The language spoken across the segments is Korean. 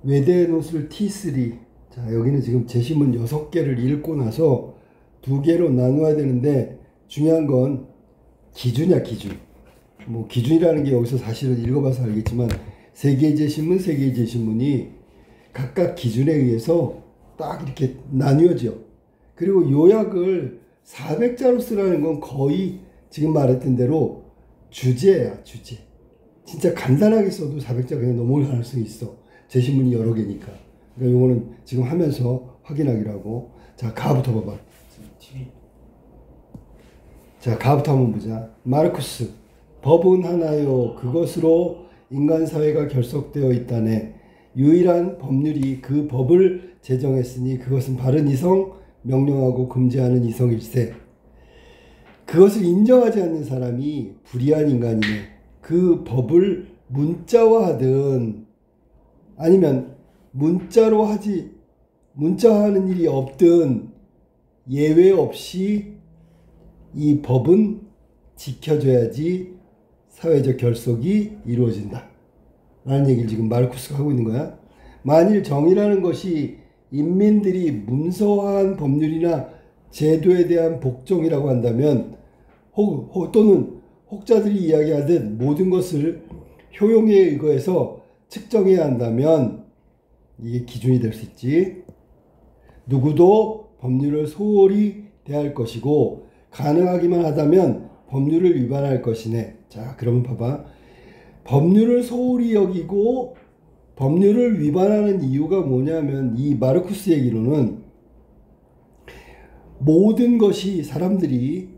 외대 노술 T3. 자, 여기는 지금 제시문 6개를 읽고 나서 2개로 나누어야 되는데, 중요한 건 기준이야, 기준. 뭐 기준이라는 게 여기서 사실은 읽어봐서 알겠지만 3개의 제시문, 3개의 제시문이 각각 기준에 의해서 딱 이렇게 나뉘어져. 그리고 요약을 400자로 쓰라는 건 거의 지금 말했던 대로 주제야, 주제. 진짜 간단하게 써도 400자 그냥 넘어올 가능성이 있어. 제시문이 여러 개니까. 그러니까 요거는 지금 하면서 확인하기로 하고. 자, 가부터 봐봐. 자, 가부터 한번 보자. 마르쿠스. 법은 하나요. 그것으로 인간사회가 결속되어 있다네. 유일한 법률이 그 법을 제정했으니 그것은 바른 이성, 명령하고 금지하는 이성일세. 그것을 인정하지 않는 사람이 불의한 인간이네. 그 법을 문자화하든 아니면 문자화하는 일이 없든 예외 없이 이 법은 지켜줘야지 사회적 결속이 이루어진다 라는 얘기를 지금 마르쿠스가 하고 있는 거야. 만일 정의라는 것이 인민들이 문서화한 법률이나 제도에 대한 복종이라고 한다면 또는 혹자들이 이야기하듯 모든 것을 효용에 의거해서 측정해야 한다면 이게 기준이 될 수 있지. 누구도 법률을 소홀히 대할 것이고 가능하기만 하다면 법률을 위반할 것이네. 자, 그러면 봐봐. 법률을 소홀히 여기고 법률을 위반하는 이유가 뭐냐면 이 마르쿠스 얘기로는 모든 것이 사람들이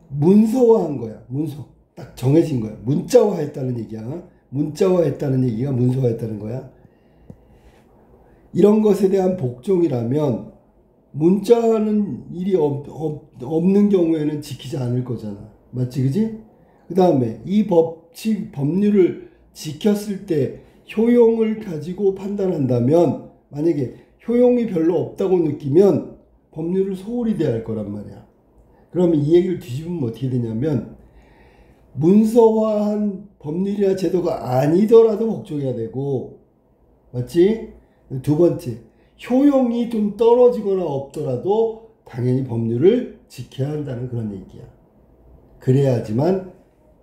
문서화한 거야. 문서. 딱 정해진 거야. 문자화했다는 얘기야. 문자화했다는 얘기가 문서화했다는 거야. 이런 것에 대한 복종이라면 문자화하는 일이 없는 경우에는 지키지 않을 거잖아. 맞지, 그지? 그 다음에 이 법률을 지켰을 때 효용을 가지고 판단한다면 만약에 효용이 별로 없다고 느끼면 법률을 소홀히 대할 거란 말이야. 그러면 이 얘기를 뒤집으면 어떻게 되냐면 문서화한 법률이나 제도가 아니더라도 복종해야 되고, 맞지? 두 번째, 효용이 좀 떨어지거나 없더라도 당연히 법률을 지켜야 한다는 그런 얘기야. 그래야지만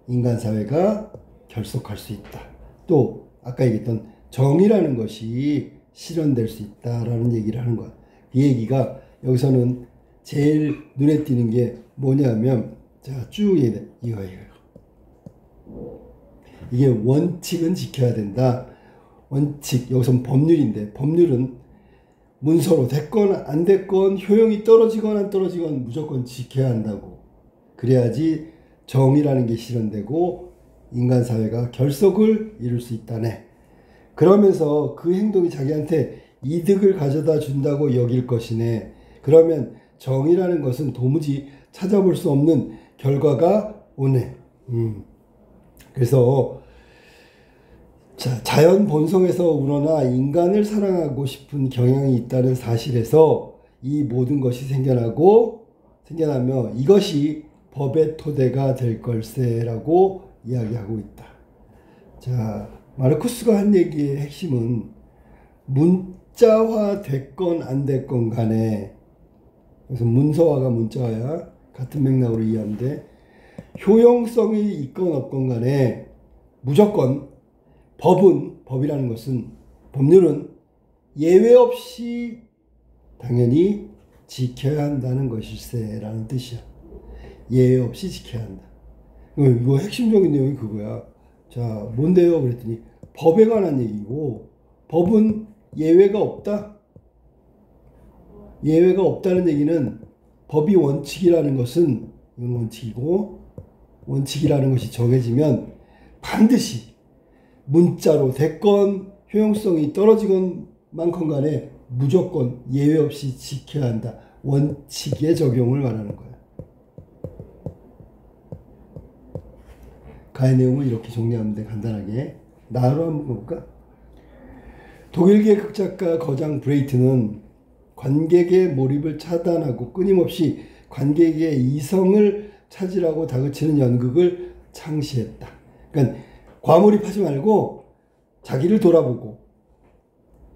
인간사회가 결속할 수 있다. 또 아까 얘기했던 정의라는 것이 실현될 수 있다라는 얘기를 하는 거야. 이 얘기가 여기서는 제일 눈에 띄는 게 뭐냐면, 자, 쭉 이거. 이게 원칙은 지켜야 된다. 원칙, 여기서는 법률인데, 법률은 문서로 됐건 안 됐건 효용이 떨어지건 안 떨어지건 무조건 지켜야 한다고. 그래야지 정의라는 게 실현되고 인간사회가 결속을 이룰 수 있다네. 그러면서 그 행동이 자기한테 이득을 가져다 준다고 여길 것이네. 그러면 정의라는 것은 도무지 찾아볼 수 없는 결과가 오네. 그래서 자연 본성에서 우러나 인간을 사랑하고 싶은 경향이 있다는 사실에서 이 모든 것이 생겨나며 이것이 법의 토대가 될 걸세라고 이야기하고 있다. 자, 마르쿠스가 한 얘기의 핵심은 문자화 됐건 안 됐건 간에, 그래서 문서화가 문자화야. 같은 맥락으로 이해하는데 효용성이 있건 없건 간에 무조건 법이라는 것은, 법률은 예외 없이 당연히 지켜야 한다는 것일세라는 뜻이야. 예외 없이 지켜야 한다. 이거 핵심적인 내용이 그거야. 자, 뭔데요? 그랬더니 법에 관한 얘기고, 법은 예외가 없다. 예외가 없다는 얘기는 법이 원칙이라는 것은, 이건 원칙이고, 원칙이라는 것이 정해지면 반드시 문자로 됐건 효용성이 떨어지건 많건 간에 무조건 예외 없이 지켜야 한다. 원칙의 적용을 말하는 거야. 가의 내용을 이렇게 정리하면 돼. 간단하게 나로 한번 볼까? 독일계 극작가 거장 브레이트는 관객의 몰입을 차단하고 끊임없이 관객의 이성을 찾으라고 다그치는 연극을 창시했다. 그러니까 과몰입하지 말고 자기를 돌아보고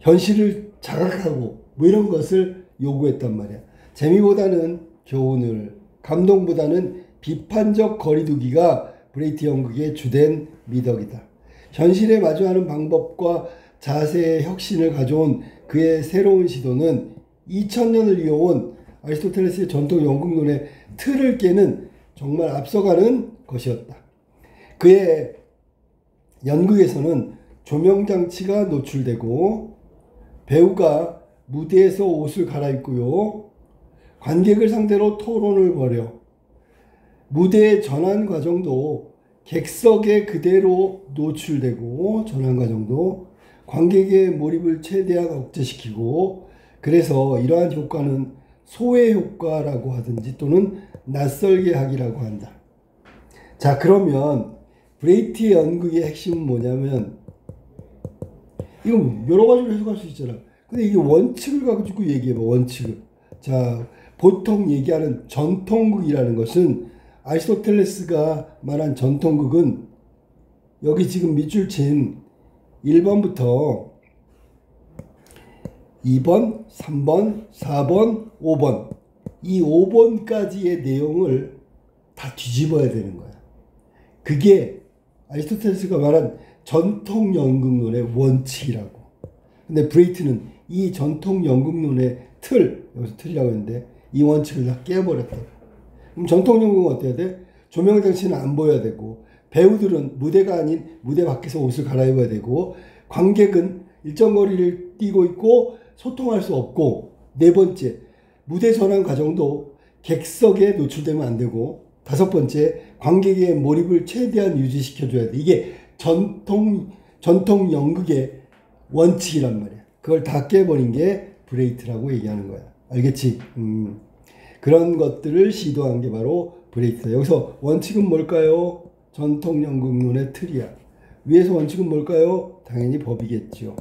현실을 자각하고 뭐 이런 것을 요구했단 말이야. 재미보다는 교훈을, 감동보다는 비판적 거리두기가 브레이트 연극의 주된 미덕이다. 현실에 마주하는 방법과 자세의 혁신을 가져온 그의 새로운 시도는 2000년을 이어온 아리스토텔레스의 전통 연극론의 틀을 깨는 정말 앞서가는 것이었다. 그의 연극에서는 조명장치가 노출되고 배우가 무대에서 옷을 갈아입고요, 관객을 상대로 토론을 벌여 무대의 전환 과정도 객석에 그대로 노출되고, 전환 과정도 관객의 몰입을 최대한 억제시키고, 그래서 이러한 효과는 소외 효과라고 하든지 또는 낯설게 하기라고 한다. 자, 그러면 브레이트의 연극의 핵심은 뭐냐면, 이거 여러 가지로 해석할 수 있잖아. 근데 이게 원칙을 가지고 얘기해봐, 원칙을. 자, 보통 얘기하는 전통극이라는 것은, 아리스토텔레스가 말한 전통극은 여기 지금 밑줄 친 1번부터 2번, 3번, 4번, 5번, 이 5번까지의 내용을 다 뒤집어야 되는 거야. 그게 아리스토텔레스가 말한 전통 연극론의 원칙이라고. 근데 브레이트는 이 전통 연극론의 틀, 여기서 틀이라고 했는데 이 원칙을 다 깨버렸다. 그럼 전통 연극은 어때야 돼? 조명장치는 안 보여야 되고, 배우들은 무대가 아닌 무대 밖에서 옷을 갈아입어야 되고, 관객은 일정 거리를 뛰고 있고 소통할 수 없고, 네 번째, 무대 전환 과정도 객석에 노출되면 안 되고, 다섯 번째, 관객의 몰입을 최대한 유지시켜줘야 돼. 이게 전통 연극의 원칙이란 말이야. 그걸 다 깨버린 게 브레이트라고 얘기하는 거야. 알겠지? 그런 것들을 시도한 게 바로 브레이트다. 여기서 원칙은 뭘까요? 전통 연극론의 틀이야. 위에서 원칙은 뭘까요? 당연히 법이겠죠.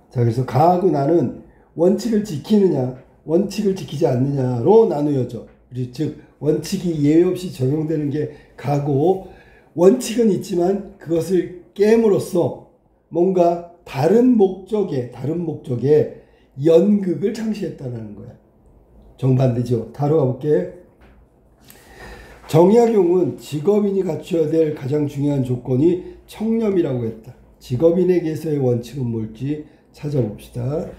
자, 그래서 가하고 나는 원칙을 지키느냐, 원칙을 지키지 않느냐로 나누어져. 즉, 원칙이 예외 없이 적용되는 게 가고, 원칙은 있지만 그것을 깨물어서 뭔가 다른 목적의 연극을 창시했다는 거야. 정반대죠. 다뤄 가볼게. 정약용은 직업인이 갖춰야 될 가장 중요한 조건이 청렴이라고 했다. 직업인에게서의 원칙은 뭘지 찾아봅시다.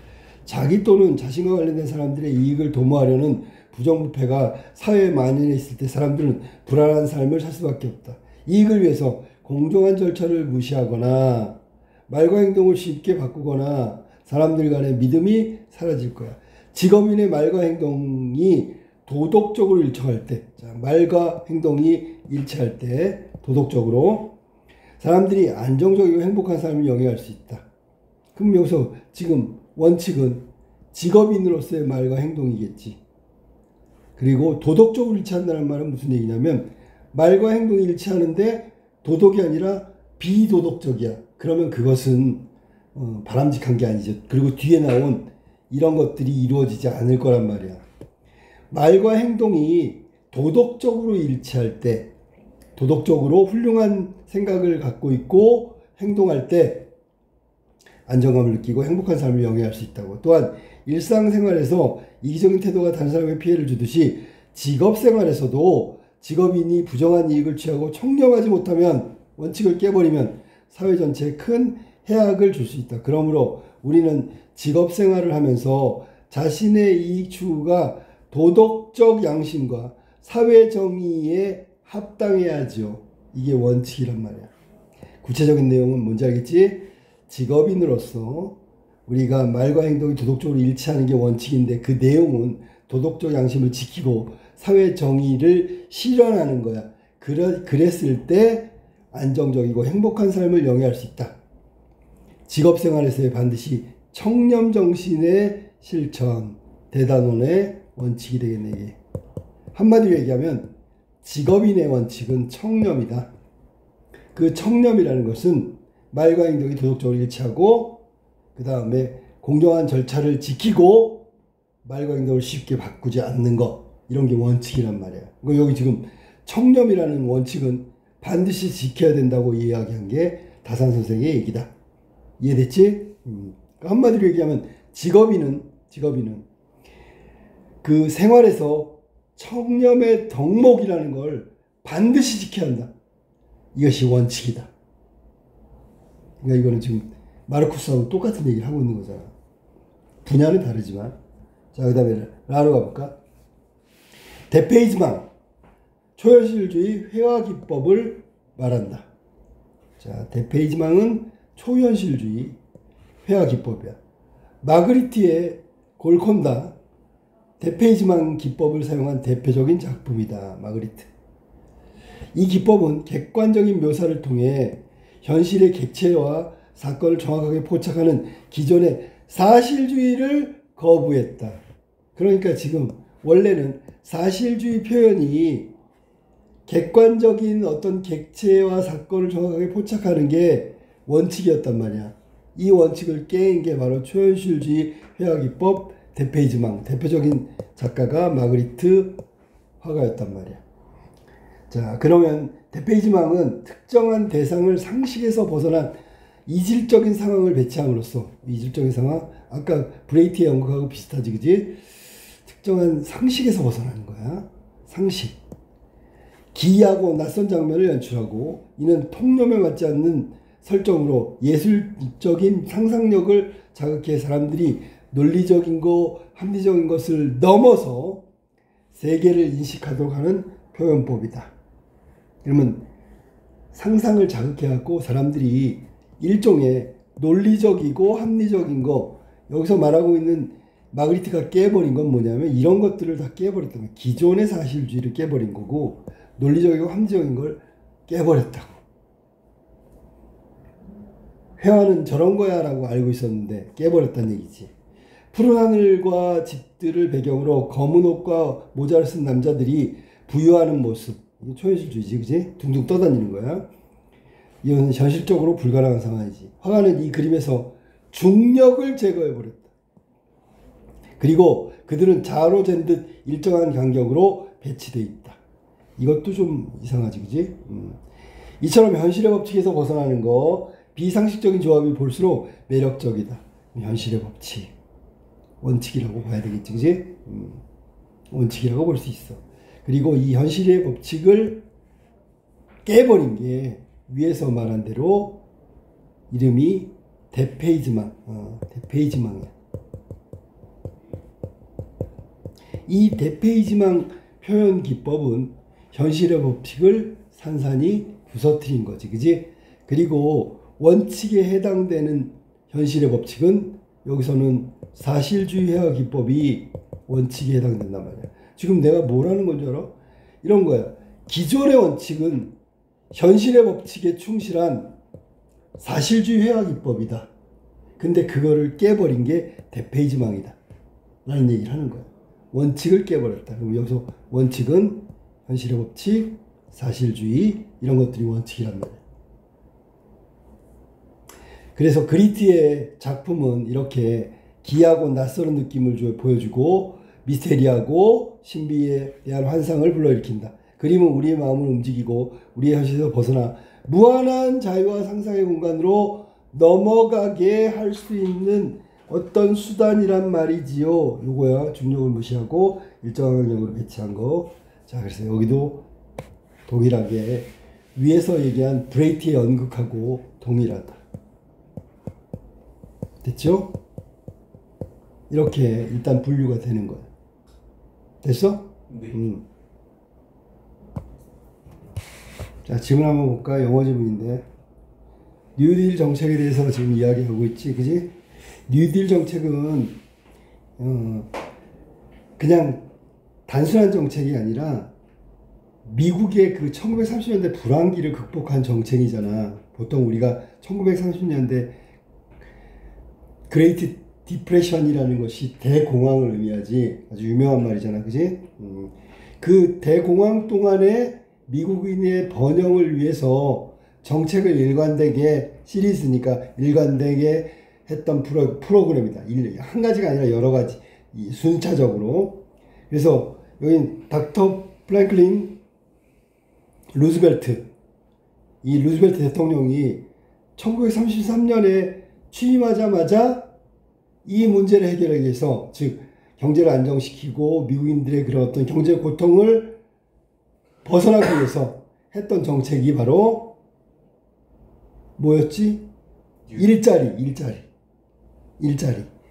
자기 또는 자신과 관련된 사람들의 이익을 도모하려는 부정부패가 사회에 만연해 있을 때 사람들은 불안한 삶을 살 수밖에 없다. 이익을 위해서 공정한 절차를 무시하거나 말과 행동을 쉽게 바꾸거나 사람들 간의 믿음이 사라질 거야. 직업인의 말과 행동이 도덕적으로 일치할 때, 자, 말과 행동이 일치할 때 도덕적으로 사람들이 안정적이고 행복한 삶을 영위할 수 있다. 그럼 여기서 지금 원칙은 직업인으로서의 말과 행동이겠지. 그리고 도덕적으로 일치한다는 말은 무슨 얘기냐면, 말과 행동이 일치하는데 도덕이 아니라 비도덕적이야. 그러면 그것은 바람직한 게 아니죠. 그리고 뒤에 나온 이런 것들이 이루어지지 않을 거란 말이야. 말과 행동이 도덕적으로 일치할 때, 도덕적으로 훌륭한 생각을 갖고 있고 행동할 때 안정감을 느끼고 행복한 삶을 영위할 수 있다고. 또한 일상생활에서 이기적인 태도가 다른 사람에게 피해를 주듯이 직업생활에서도 직업인이 부정한 이익을 취하고 청렴하지 못하면, 원칙을 깨버리면 사회 전체에 큰 해악을 줄 수 있다. 그러므로 우리는 직업생활을 하면서 자신의 이익 추구가 도덕적 양심과 사회 정의에 합당해야죠. 이게 원칙이란 말이야. 구체적인 내용은 뭔지 알겠지? 직업인으로서 우리가 말과 행동이 도덕적으로 일치하는 게 원칙인데, 그 내용은 도덕적 양심을 지키고 사회 정의를 실현하는 거야. 그랬을 때 안정적이고 행복한 삶을 영위할 수 있다. 직업생활에서의 반드시 청렴정신의 실천, 대단원의 원칙이 되겠네. 이게 한마디로 얘기하면 직업인의 원칙은 청렴이다. 그 청렴이라는 것은 말과 행동이 도덕적으로 일치하고, 그 다음에 공정한 절차를 지키고 말과 행동을 쉽게 바꾸지 않는 것, 이런 게 원칙이란 말이야. 여기 지금 청렴이라는 원칙은 반드시 지켜야 된다고 이야기한 게 다산 선생의 얘기다. 이해됐지? 한마디로 얘기하면 직업인은 그 생활에서 청렴의 덕목이라는 걸 반드시 지켜야 한다. 이것이 원칙이다. 그러니까 이거는 지금 마르쿠스하고 똑같은 얘기를 하고 있는 거잖아. 분야는 다르지만. 자, 그 다음에 라로 가볼까? 대페이즈망, 초현실주의 회화 기법을 말한다. 자, 대페이즈망은 초현실주의 회화 기법이야. 마그리트의 골콘다, 대페이즈망 기법을 사용한 대표적인 작품이다. 마그리트. 이 기법은 객관적인 묘사를 통해 현실의 객체와 사건을 정확하게 포착하는 기존의 사실주의를 거부했다. 그러니까 지금 원래는 사실주의 표현이 객관적인 어떤 객체와 사건을 정확하게 포착하는 게 원칙이었단 말이야. 이 원칙을 깬 게 바로 초현실주의 회화기법 대페이즈망, 대표적인 작가가 마그리트 화가였단 말이야. 자, 그러면 대페이즈망은 특정한 대상을 상식에서 벗어난 이질적인 상황을 배치함으로써, 이질적인 상황, 아까 브레이트의 연극하고 비슷하지, 그지? 특정한 상식에서 벗어나는 거야. 상식. 기이하고 낯선 장면을 연출하고, 이는 통념에 맞지 않는 설정으로 예술적인 상상력을 자극해 사람들이 논리적인 거, 합리적인 것을 넘어서 세계를 인식하도록 하는 표현법이다. 그러면 상상을 자극해갖고 사람들이 일종의 논리적이고 합리적인 거, 여기서 말하고 있는 마그리트가 깨버린 건 뭐냐면 이런 것들을 다 깨버렸다는 거예요. 기존의 사실주의를 깨버린 거고 논리적이고 합리적인 걸 깨버렸다고. 회화는 저런 거야 라고 알고 있었는데 깨버렸다는 얘기지. 푸른 하늘과 집들을 배경으로 검은 옷과 모자를 쓴 남자들이 부유하는 모습, 초현실주의지, 그지? 둥둥 떠다니는 거야. 이건 현실적으로 불가능한 상황이지. 화가는 이 그림에서 중력을 제거해버렸다. 그리고 그들은 자로 잰 듯 일정한 간격으로 배치되어 있다. 이것도 좀 이상하지, 그지? 이처럼 현실의 법칙에서 벗어나는 거, 비상식적인 조합이 볼수록 매력적이다. 현실의 법칙, 원칙이라고 봐야 되겠지, 그지? 원칙이라고 볼 수 있어. 그리고 이 현실의 법칙을 깨버린 게 위에서 말한 대로 이름이 대페이즈망, 대페이즈망이야. 이 대페이즈망 표현 기법은 현실의 법칙을 산산히 부서뜨린 거지, 그지? 그리고 원칙에 해당되는 현실의 법칙은 여기서는 사실주의 회화 기법이 원칙에 해당된단 말이야. 지금 내가 뭐라는 건 줄 알아? 이런 거야. 기존의 원칙은 현실의 법칙에 충실한 사실주의 회화 기법이다. 근데 그거를 깨버린 게 대페이즈망이다 라는 얘기를 하는 거야. 원칙을 깨버렸다. 그럼 여기서 원칙은 현실의 법칙, 사실주의, 이런 것들이 원칙이란 말이야. 그래서 그리티의 작품은 이렇게 기이하고 낯설은 느낌을 보여주고 미스테리하고 신비에 대한 환상을 불러일으킨다. 그림은 우리의 마음을 움직이고 우리의 현실에서 벗어나 무한한 자유와 상상의 공간으로 넘어가게 할 수 있는 어떤 수단이란 말이지요. 요거야. 중력을 무시하고 일정한 간격으로 배치한 거. 자, 그래서 여기도 동일하게 위에서 얘기한 브레이트의 연극하고 동일하다. 됐죠? 이렇게 일단 분류가 되는 거야. 됐어? 네. 자, 질문 한번 볼까? 영어 질문인데. 뉴딜 정책에 대해서 지금 이야기하고 있지, 그지? 뉴딜 정책은 그냥 단순한 정책이 아니라 미국의 그 1930년대 불황기를 극복한 정책이잖아. 보통 우리가 1930년대 그레이트 디프레션이라는 것이 대공황을 의미하지. 아주 유명한 말이잖아, 그지? 그 대공황 동안에 미국인의 번영을 위해서 정책을 일관되게, 시리즈니까 일관되게 했던 프로그램이다. 한 가지가 아니라 여러 가지, 순차적으로. 그래서 여기 닥터 프랭클린 루즈벨트, 이 루즈벨트 대통령이 1933년에 취임하자마자 이 문제를 해결하기 위해서, 즉 경제를 안정시키고 미국인들의 그런 어떤 경제 고통을 벗어나기 위해서 했던 정책이 바로 뭐였지? 일자리.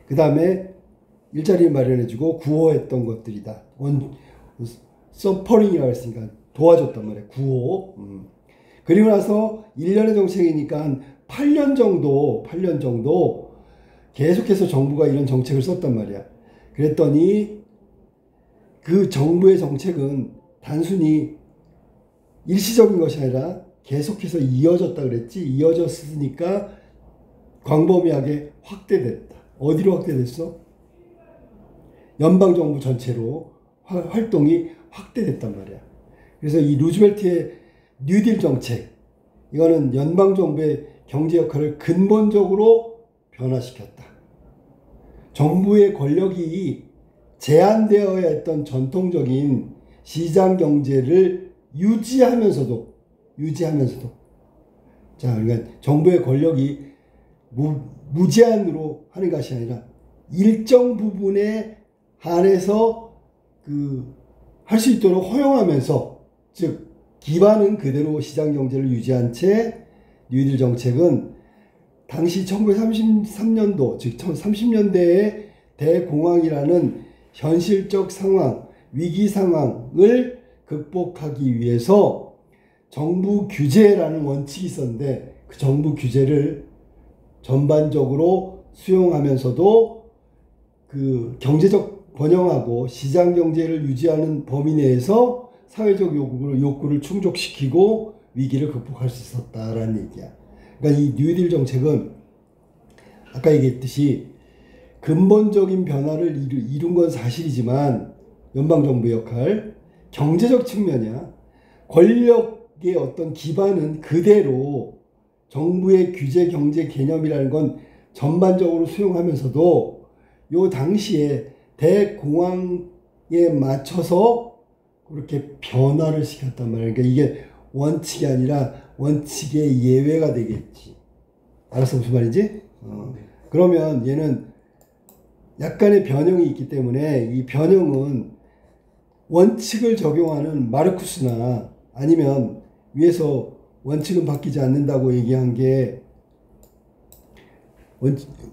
그 다음에 일자리를 마련해주고 구호했던 것들이다. 서퍼링이라고 했으니까 도와줬단 말이야. 구호. 그리고 나서 1년의 정책이니까 한 8년 정도 계속해서 정부가 이런 정책을 썼단 말이야. 그랬더니 그 정부의 정책은 단순히 일시적인 것이 아니라 계속해서 이어졌다 그랬지. 이어졌으니까 광범위하게 확대됐다. 어디로 확대됐어? 연방정부 전체로 활동이 확대됐단 말이야. 그래서 이 루즈벨트의 뉴딜 정책, 이거는 연방정부의 경제 역할을 근본적으로 변화시켰다. 정부의 권력이 제한되어야 했던 전통적인 시장 경제를 유지하면서도 자, 그러니까 정부의 권력이 무제한으로 하는 것이 아니라 일정 부분에 한해서 할 수 있도록 허용하면서, 즉 기반은 그대로 시장 경제를 유지한 채 뉴딜 정책은 당시 1933년도, 즉 30년대의 대공황이라는 현실적 상황, 위기 상황을 극복하기 위해서 정부 규제라는 원칙이 있었는데, 그 정부 규제를 전반적으로 수용하면서도 그 경제적 번영하고 시장 경제를 유지하는 범위 내에서 사회적 욕구를 충족시키고 위기를 극복할 수 있었다라는 얘기야. 그러니까 이 뉴딜 정책은 아까 얘기했듯이 근본적인 변화를 이룬 건 사실이지만 연방정부의 역할, 경제적 측면이야. 권력의 어떤 기반은 그대로 정부의 규제 경제 개념이라는 건 전반적으로 수용하면서도 요 당시에 대공황에 맞춰서 그렇게 변화를 시켰단 말이야. 그러니까 이게 원칙이 아니라 원칙의 예외가 되겠지. 알았어? 무슨 말인지? 그러면 얘는 약간의 변형이 있기 때문에 이 변형은 원칙을 적용하는 마르쿠스나 아니면 위에서 원칙은 바뀌지 않는다고 얘기한 게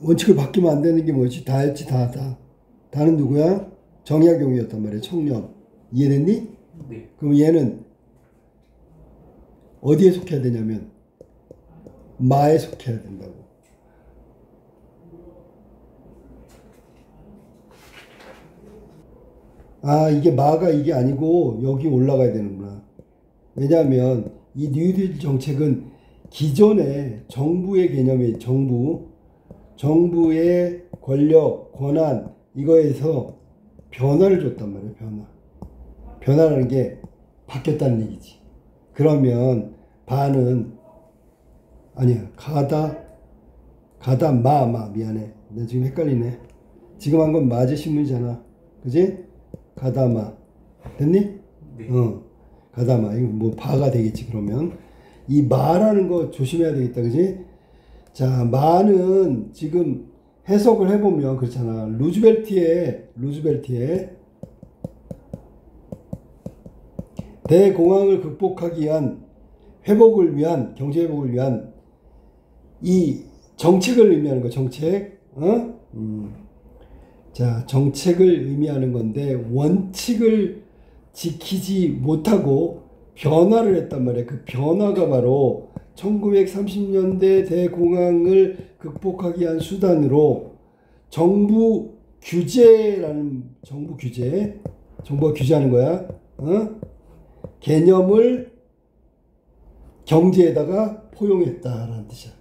원칙을 바뀌면 안 되는 게 뭐지? 다였지, 다. 다는 누구야? 정약용이었단 말이야. 청년. 이해됐니? 네. 그럼 얘는 어디에 속해야 되냐면 마에 속해야 된다고. 아, 이게 마가 이게 아니고 여기 올라가야 되는구나. 왜냐하면 이 뉴딜 정책은 기존의 정부의 개념이 정부의 권력, 권한 이거에서 변화를 줬단 말이에요. 변화라는 게 바뀌었다는 얘기지. 그러면 바는 아니야. 미안해. 나 지금 헷갈리네. 지금 한 건 마제 신문이잖아. 그지? 가다마. 됐니? 네. 가다마. 이거 뭐 바가 되겠지. 그러면 이 마라는 거 조심해야 되겠다. 그지? 자, 마는 지금 해석을 해보면 그렇잖아. 루즈벨트의 대공황을 극복하기 위한 경제 회복을 위한 이 정책을 의미하는 거. 정책. 자, 정책을 의미하는 건데 원칙을 지키지 못하고 변화를 했단 말이야. 그 변화가 바로 1930년대 대공황을 극복하기 위한 수단으로 정부가 규제하는 거야. 개념을 경제에다가 포용했다라는 뜻이야.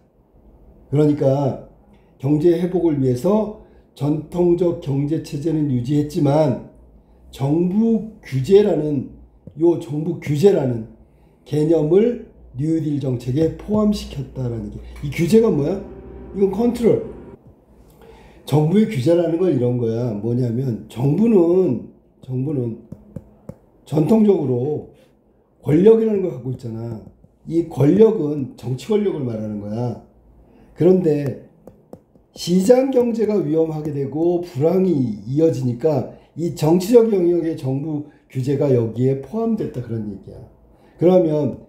그러니까 경제 회복을 위해서 전통적 경제 체제는 유지했지만 정부 규제라는 개념을 뉴딜 정책에 포함시켰다라는 게, 이 규제가 뭐야? 이건 컨트롤. 정부의 규제라는 건 이런 거야. 뭐냐면 정부는 전통적으로 권력이라는 걸 갖고 있잖아. 이 권력은 정치 권력을 말하는 거야. 그런데 시장 경제가 위험하게 되고 불황이 이어지니까 이 정치적 영역의 정부 규제가 여기에 포함됐다 그런 얘기야. 그러면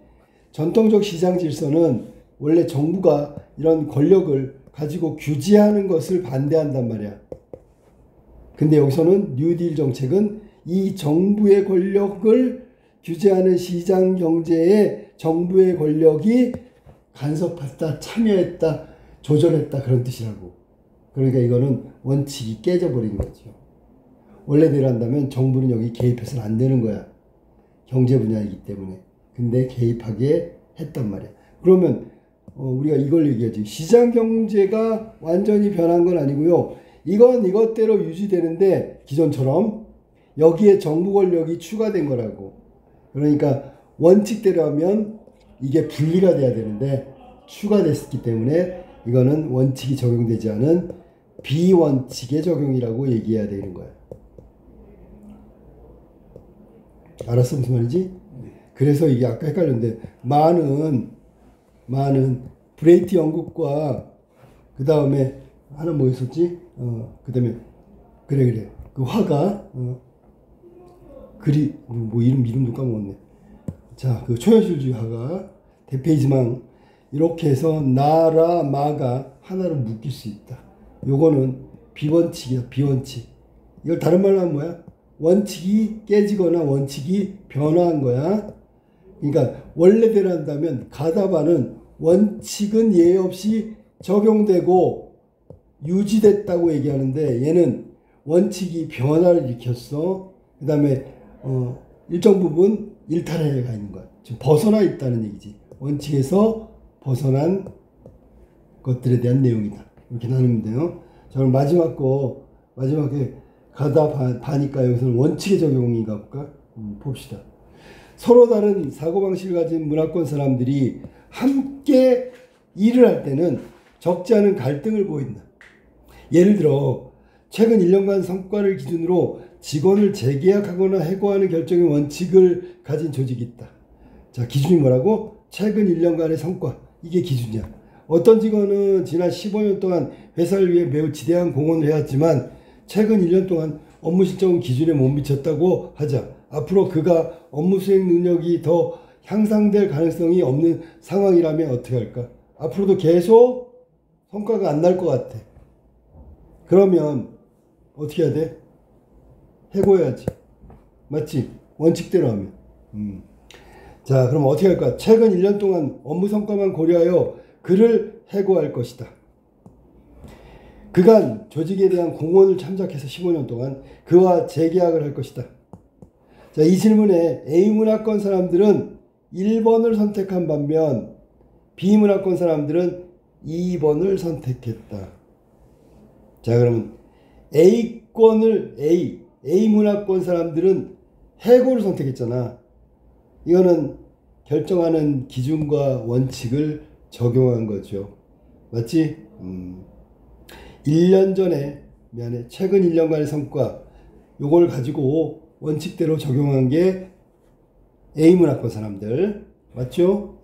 전통적 시장 질서는 원래 정부가 이런 권력을 가지고 규제하는 것을 반대한단 말이야. 근데 여기서는 뉴딜 정책은 이 정부의 권력을 규제하는 시장 경제에 정부의 권력이 간섭했다, 참여했다, 조절했다 그런 뜻이라고. 그러니까 이거는 원칙이 깨져버린 거죠. 원래대로 한다면 정부는 여기 개입해서는 안 되는 거야. 경제 분야이기 때문에. 근데 개입하게 했단 말이야. 그러면 우리가 이걸 얘기하지. 시장 경제가 완전히 변한 건 아니고요. 이건 이것대로 유지되는데 기존처럼 여기에 정부 권력이 추가된 거라고. 그러니까 원칙대로 하면 이게 분리가 돼야 되는데 추가됐기 때문에 이거는 원칙이 적용되지 않은 비원칙의 적용이라고 얘기해야 되는 거야. 알았어? 무슨 말이지? 그래서 이게 아까 헷갈렸는데 많은 브레이트 영국과 그 다음에 하나 뭐 있었지? 그 다음에 그래 그 화가 그리 뭐 이름도 까먹었네. 자, 그 초현실주의 화가 대페이지망 이렇게 해서 나라 마가 하나로 묶일 수 있다. 요거는 비원칙이야. 비원칙. 이걸 다른 말로 하면 뭐야? 원칙이 깨지거나 원칙이 변화한 거야. 그러니까 원래대로 한다면 가다바는 원칙은 예외 없이 적용되고 유지됐다고 얘기하는데 얘는 원칙이 변화를 일으켰어. 그 다음에 일정 부분 일탈해 가 있는 거야. 지금 벗어나 있다는 얘기지. 원칙에서 벗어난 것들에 대한 내용이다. 이렇게 나누면 돼요. 자, 그럼 마지막에 가다 바니까 여기서는 원칙의 적용인가 볼까? 봅시다. 서로 다른 사고방식을 가진 문화권 사람들이 함께 일을 할 때는 적지 않은 갈등을 보인다. 예를 들어 최근 1년간 성과를 기준으로 직원을 재계약하거나 해고하는 결정의 원칙을 가진 조직이 있다. 자, 기준이 뭐라고? 최근 1년간의 성과. 이게 기준이야. 어떤 직원은 지난 15년 동안 회사를 위해 매우 지대한 공헌을 해왔지만 최근 1년 동안 업무 실적은 기준에 못 미쳤다고 하자. 앞으로 그가 업무 수행 능력이 더 향상될 가능성이 없는 상황이라면 어떻게 할까? 앞으로도 계속 성과가 안 날 것 같아. 그러면 어떻게 해야 돼? 해고해야지. 맞지? 원칙대로 하면. 자, 그럼 어떻게 할까? 최근 1년 동안 업무 성과만 고려하여 그를 해고할 것이다. 그간 조직에 대한 공헌을 참작해서 15년 동안 그와 재계약을 할 것이다. 자, 이 질문에 A문화권 사람들은 1번을 선택한 반면 B문화권 사람들은 2번을 선택했다. 자, 그러면 A문화권 사람들은 해고를 선택했잖아. 이거는 결정하는 기준과 원칙을 적용한 거죠. 맞지? 1년 전에, 최근 1년간의 성과, 요걸 가지고 원칙대로 적용한 게 A문화권 사람들. 맞죠?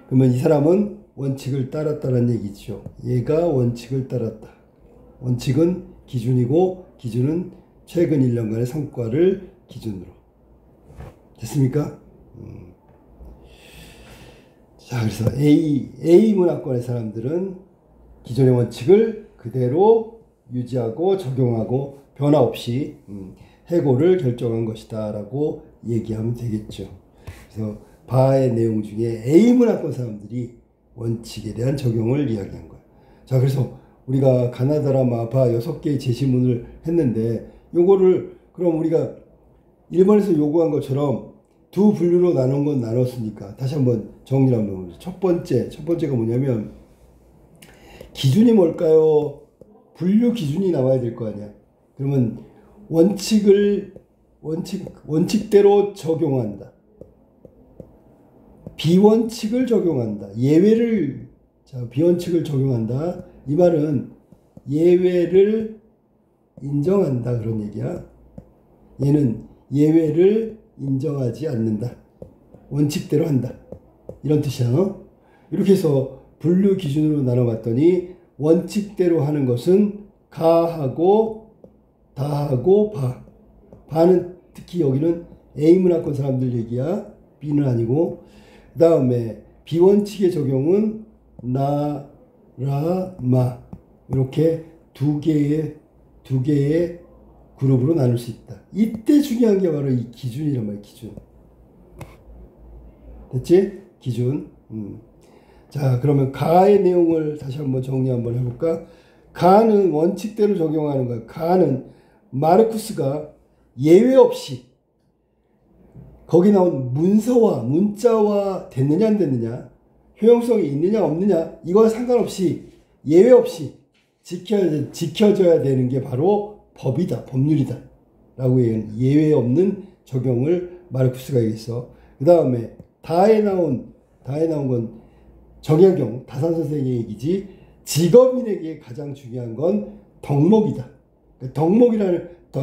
그러면 이 사람은 원칙을 따랐다는 얘기죠. 얘가 원칙을 따랐다. 원칙은 기준이고, 기준은 최근 1년간의 성과를 기준으로. 됐습니까? 자, 그래서 A 문화권의 사람들은 기존의 원칙을 그대로 유지하고 적용하고 변화 없이 해고를 결정한 것이다 라고 얘기하면 되겠죠. 그래서 바의 내용 중에 A 문화권 사람들이 원칙에 대한 적용을 이야기한 거예요. 자, 그래서 우리가 가나다라 바 6개의 제시문을 했는데 요거를 그럼 우리가 1번에서 요구한 것처럼 두 분류로 나눈 건 나눴으니까 다시 한번 정리를 한번 해보죠. 첫 번째가 뭐냐면 기준이 뭘까요? 분류 기준이 나와야 될 거 아니야. 그러면 원칙대로 적용한다. 비원칙을 적용한다. 비원칙을 적용한다. 이 말은 예외를 인정한다 그런 얘기야. 얘는 예외를 인정하지 않는다. 원칙대로 한다. 이런 뜻이야. 이렇게 해서 분류 기준으로 나눠봤더니 원칙대로 하는 것은 가하고 다하고 바는 특히 여기는 A문화권 사람들 얘기야. B는 아니고. 그 다음에 비원칙의 적용은 나, 라, 마 이렇게 두 개의 그룹으로 나눌 수 있다. 이때 중요한 게 바로 이 기준이란 말이야. 기준. 됐지? 기준. 자, 그러면 가의 내용을 다시 한번 정리 한번 해볼까? 가는 원칙대로 적용하는 거야. 가는 마르쿠스가 예외 없이 거기 나온 문자와 됐느냐 안 됐느냐, 효용성이 있느냐 없느냐, 이거와 상관없이 예외 없이 지켜져야 되는 게 바로 법이다, 법률이다 라고 예외 없는 적용을 마르쿠스가 얘기했어. 그 다음에 다에 나온 건 정약용 다산 선생의 얘기지. 직업인에게 가장 중요한 건 덕목이다. 덕목이다가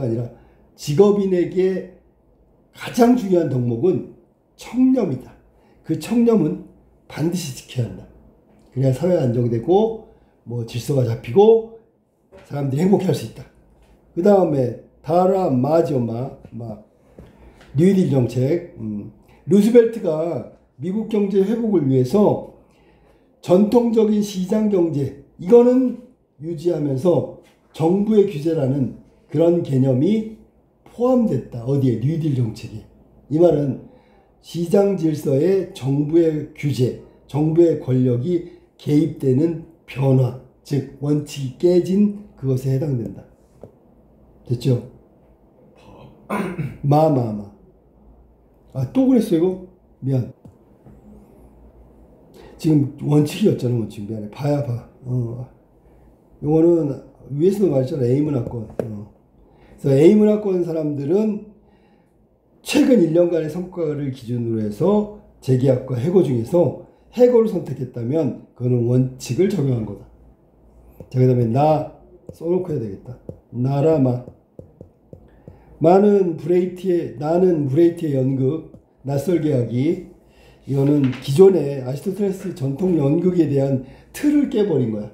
아니라 직업인에게 가장 중요한 덕목은 청렴이다. 그 청렴은 반드시 지켜야 한다. 그래야 사회가 안정되고 뭐 질서가 잡히고 사람들이 행복해할 수 있다. 그 다음에 다라 마지오마 뉴딜 정책. 루스벨트가 미국 경제 회복을 위해서 전통적인 시장 경제 이거는 유지하면서 정부의 규제라는 그런 개념이 포함됐다. 어디에? 뉴딜 정책에. 이 말은 시장 질서에 정부의 규제, 정부의 권력이 개입되는 변화, 즉 원칙이 깨진 그것에 해당된다. 됐죠? 또 그랬어 이거? 미안. 지금 원칙이었잖아. 원칙. 미안해. 봐. 이거는 위에서도 말했잖아. A문화권. 그래서 A문화권 사람들은 최근 1년간의 성과를 기준으로 해서 재계약과 해고 중에서 해고를 선택했다면 그거는 원칙을 적용한 거다. 자, 그 다음에 나 써놓고 해야 되겠다. 나라마. 나는 브레이트의 연극, 낯설계약이 이거는 기존의 아리스토텔레스 전통 연극에 대한 틀을 깨버린 거야.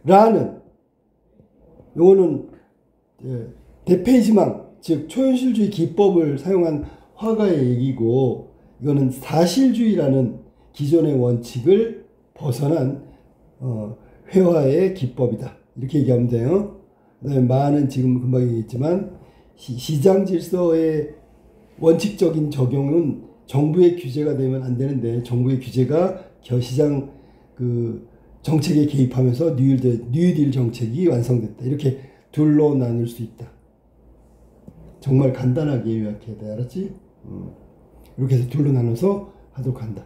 라는 요거는 대페이지망, 즉 초현실주의 기법을 사용한 화가의 얘기고, 이거는 사실주의라는 기존의 원칙을 벗어난 회화의 기법이다. 이렇게 얘기하면 돼요. 그다음에 마는 지금 금방 얘기했지만 시장 질서의 원칙적인 적용은 정부의 규제가 되면 안 되는데, 정부의 규제가 시장 정책에 개입하면서 뉴딜 정책이 완성됐다. 이렇게 둘로 나눌 수 있다. 정말 간단하게 요약해야 돼. 알았지? 이렇게 해서 둘로 나눠서 하도록 한다.